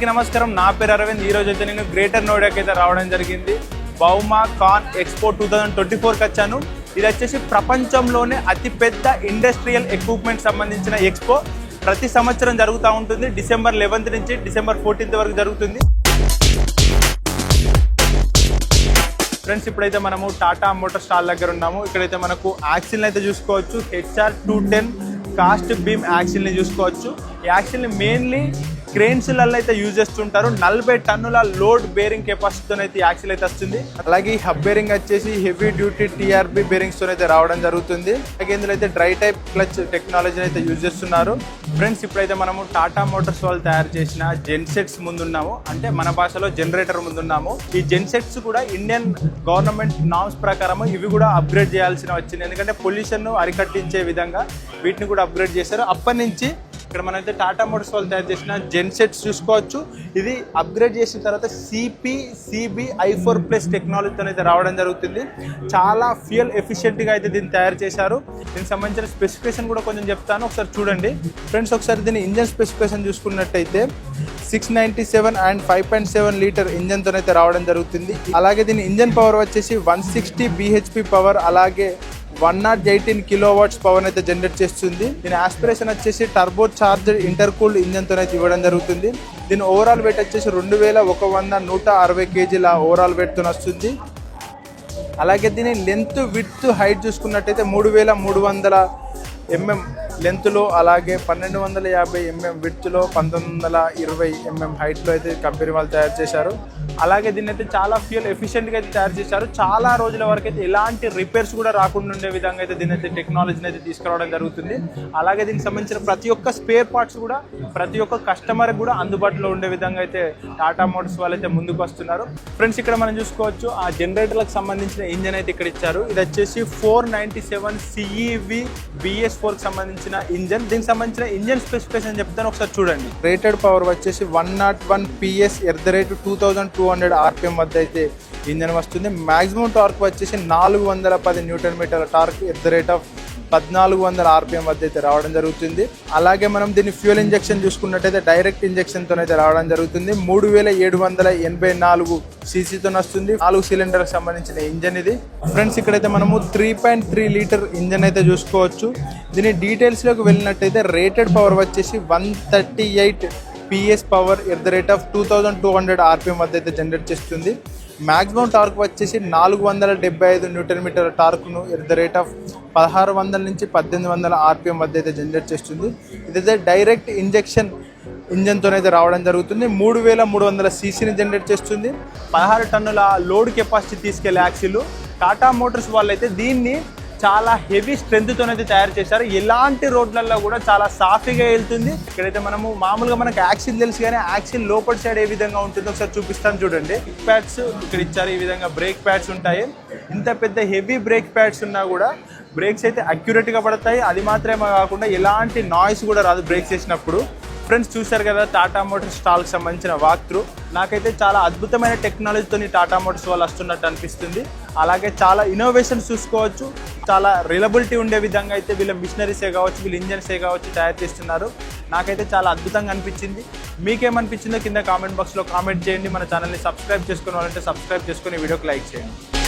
అందరికీ నమస్కారం. నా పేరు అరవింద్. ఈ రోజు అయితే నేను గ్రేటర్ నోయిడాకి అయితే రావడం జరిగింది. బౌమా కాన్ ఎక్స్పో 2024కి వచ్చాను. ఇది వచ్చేసి ప్రపంచంలోనే అతిపెద్ద ఇండస్ట్రియల్ ఎక్విప్మెంట్ సంబంధించిన ఎక్స్పో. ప్రతి సంవత్సరం జరుగుతూ ఉంటుంది. డిసెంబర్ 11 నుంచి డిసెంబర్ 14 వరకు జరుగుతుంది. ఫ్రెండ్స్, ఇప్పుడైతే మనము టాటా మోటార్ స్టాల్ దగ్గర ఉన్నాము. ఇక్కడైతే మనకు యాక్సిల్ని అయితే చూసుకోవచ్చు. HR 210 కాస్ట్ బీమ్ యాక్సిల్ని చూసుకోవచ్చు. ఈ యాక్సిల్ని మెయిన్లీ క్రేన్స్లలో అయితే యూజ్ చేస్తుంటారు. 40 టన్నుల లోడ్ బేరింగ్ కెపాసిటీతో అయితే యాక్సిల్ అయితే వస్తుంది. అలాగే ఈ హబ్ బేరింగ్ వచ్చేసి హెవీ డ్యూటీ TRB బేరింగ్స్ తో అయితే రావడం జరుగుతుంది. అలాగే ఇందులో అయితే డ్రై టైప్ క్లచ్ టెక్నాలజీని అయితే యూజ్ చేస్తున్నారు. ఫ్రెండ్స్, ఇప్పుడైతే మనము టాటా మోటార్స్ వాళ్ళు తయారు చేసిన జెన్సెట్స్ ముందున్నాము. అంటే మన భాషలో జనరేటర్ ముందున్నాము. ఈ జెన్సెట్స్ కూడా ఇండియన్ గవర్నమెంట్ నామ్స్ ప్రకారం ఇవి కూడా అప్గ్రేడ్ చేయాల్సిన వచ్చింది. ఎందుకంటే పొల్యూషన్ అరికట్టించే విధంగా వీటిని కూడా అప్గ్రేడ్ చేశారు. అప్పటి నుంచి ఇక్కడ మనైతే టాటా మోటార్స్ వాళ్ళు తయారు చేసిన జెన్సెట్స్ చూసుకోవచ్చు. ఇది అప్గ్రేడ్ చేసిన తర్వాత CB i4+ టెక్నాలజీతో అయితే రావడం జరుగుతుంది. చాలా ఫ్యూయల్ ఎఫిషియెంట్గా అయితే దీన్ని తయారు చేశారు. దీనికి సంబంధించిన స్పెసిఫికేషన్ కూడా కొంచెం చెప్తాను, ఒకసారి చూడండి. ఫ్రెండ్స్, ఒకసారి దీని ఇంజన్ స్పెసిఫికేషన్ చూసుకున్నట్టయితే 697 అండ్ 5.7 లీటర్ ఇంజన్తో అయితే రావడం జరుగుతుంది. అలాగే దీని ఇంజన్ పవర్ వచ్చేసి 160 bhp పవర్, అలాగే 118 kW పవర్ అయితే జనరేట్ చేస్తుంది. దీని ఆస్పిరేషన్ వచ్చేసి టర్బో చార్జ్డ్ ఇంటర్ కూల్డ్ ఇంజన్తో అయితే ఇవ్వడం జరుగుతుంది. దీని ఓవరాల్ వెయిట్ వచ్చేసి 2160 kg ఓవరాల్ వెయిట్తో వస్తుంది. అలాగే దీని లెంత్ విడ్త్ హైట్ చూసుకున్నట్టయితే 3300 mm లెంత్లో, అలాగే 1250 mm విడ్త్లో, 1920 mm హైట్లో అయితే కంపెనీ వాళ్ళు తయారు చేశారు. అలాగే దీన్ని అయితే చాలా ఫ్యూయల్ ఎఫిషియెంట్గా అయితే తయారు చేశారు. చాలా రోజుల వరకు అయితే ఎలాంటి రిపేర్స్ కూడా రాకుండా ఉండే విధంగా అయితే దీని అయితే టెక్నాలజీని అయితే తీసుకురావడం జరుగుతుంది. అలాగే దీనికి సంబంధించిన ప్రతి ఒక్క స్పేర్ పార్ట్స్ కూడా ప్రతి ఒక్క కస్టమర్కి కూడా అందుబాటులో ఉండే విధంగా అయితే టాటా మోటార్స్ వాళ్ళు అయితే ముందుకు వస్తున్నారు. ఫ్రెండ్స్, ఇక్కడ మనం చూసుకోవచ్చు ఆ జనరేటర్లకు సంబంధించిన ఇంజన్ అయితే ఇక్కడ ఇచ్చారు. ఇది వచ్చేసి 497 CEV BS4కి సంబంధించిన ఇంజన్. దీనికి సంబంధించిన ఇంజన్ స్పెసిఫికేషన్ చెప్తాను, ఒకసారి చూడండి. రేటెడ్ పవర్ వచ్చేసి 101 PS @ 2200 RPM వద్ద అయితే ఇంజన్ వస్తుంది. మాక్సిమం టార్క్ వచ్చేసి 410 Nm టార్క్ @ 1400 RPM వద్ద అయితే రావడం జరుగుతుంది. అలాగే మనం దీన్ని ఫ్యూయల్ ఇంజెక్షన్ చూసుకున్నట్టయితే డైరెక్ట్ ఇంజెక్షన్తో అయితే రావడం జరుగుతుంది. 3784 cc వస్తుంది. 4 సిలిండర్కి సంబంధించిన ఇంజన్ ఇది. ఫ్రెండ్స్, ఇక్కడైతే మనము 3.3 లీటర్ ఇంజన్ అయితే చూసుకోవచ్చు. దీని డీటెయిల్స్లోకి వెళ్ళినట్టయితే రేటెడ్ పవర్ వచ్చేసి 138 PS పవర్ @ 2200 RPM వద్ద అయితే జనరేట్ చేస్తుంది. మ్యాక్సిమం టార్క్ వచ్చేసి 475 Nm టార్క్ను @ 1600 నుంచి 1800 RPM వద్ద అయితే జనరేట్ చేస్తుంది. ఇదైతే డైరెక్ట్ ఇంజెక్షన్ ఇంజన్తో అయితే రావడం జరుగుతుంది. 3300 cc జనరేట్ చేస్తుంది. 16 టన్నుల లోడ్ కెపాసిటీ తీసుకెళ్లే యాక్సిల్. టాటా మోటార్స్ వాళ్ళు అయితే దీన్ని చాలా హెవీ స్ట్రెంగ్త్తో అయితే తయారు చేశారు. ఎలాంటి రోడ్లలో కూడా చాలా సాఫీగా వెళ్తుంది. ఇక్కడైతే మనము మామూలుగా మనకు యాక్సిల్ తెలుసు, కానీ యాక్సిల్ లోపల సైడ్ ఏ విధంగా ఉంటుందో ఒకసారి చూపిస్తాను చూడండి. బ్రేక్ ప్యాడ్స్ ఇక్కడ ఇచ్చారు. ఈ విధంగా బ్రేక్ ప్యాడ్స్ ఉంటాయి. ఇంత పెద్ద హెవీ బ్రేక్ ప్యాడ్స్ ఉన్నా కూడా బ్రేక్స్ అయితే అక్యురేట్గా పడతాయి. అది మాత్రమే కాకుండా ఎలాంటి నాయిస్ కూడా రాదు బ్రేక్స్ చేసినప్పుడు. ఫ్రెండ్స్, చూశారు కదా టాటా మోటార్స్ స్టాల్కి సంబంధించిన వాక్ త్రూ. నాకైతే చాలా అద్భుతమైన టెక్నాలజీతో టాటా మోటార్స్ వాళ్ళు వస్తున్నట్టు అనిపిస్తుంది. అలాగే చాలా ఇన్నోవేషన్స్ చూసుకోవచ్చు. చాలా రిలబిలిటీ ఉండే విధంగా అయితే వీళ్ళ మిషనరీసే కావచ్చు, వీళ్ళ ఇంజన్సే కావచ్చు తయారు చేస్తున్నారు. నాకైతే చాలా అద్భుతంగా అనిపించింది. మీకేమనిపించిందో కింద కామెంట్ బాక్స్లో కామెంట్ చేయండి. మన ఛానల్ని సబ్స్క్రైబ్ చేసుకోవాలంటే సబ్స్క్రైబ్ చేసుకొని వీడియోకి లైక్ చేయండి.